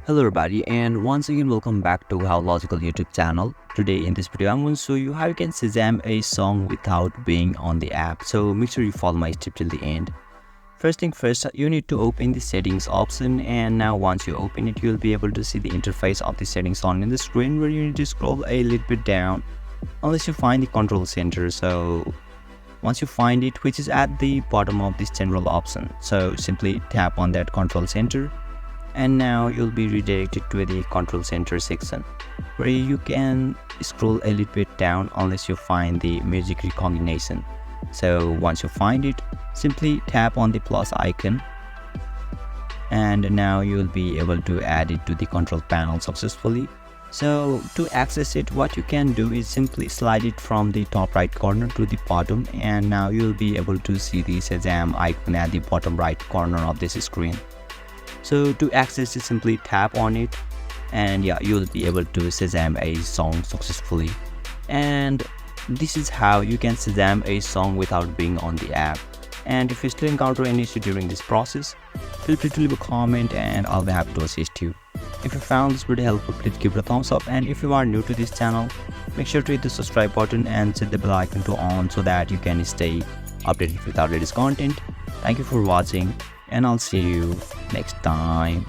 Hello everybody, and once again welcome back to our logical YouTube channel. Today in this video I'm going to show you how you can Shazam a song without being on the app. So make sure you follow my step till the end. First thing first, you need to open the settings option, and now once you open it you'll be able to see the interface of the settings on in the screen, where you need to scroll a little bit down unless you find the control center. So once you find it, which is at the bottom of this general option, so simply tap on that control center, and now you'll be redirected to the control center section, where you can scroll a little bit down unless you find the music recognition. So once you find it, simply tap on the plus icon, and now you'll be able to add it to the control panel successfully. So to access it, what you can do is simply slide it from the top right corner to the bottom, and now you'll be able to see the Shazam icon at the bottom right corner of this screen. So to access it, simply tap on it, and yeah, you'll be able to Shazam a song successfully. And this is how you can Shazam a song without being on the app. And if you still encounter any issue during this process, feel free to leave a comment and I'll be happy to assist you. If you found this video helpful, please give it a thumbs up, and if you are new to this channel, make sure to hit the subscribe button and set the bell icon to on so that you can stay updated with our latest content. Thank you for watching, and I'll see you next time.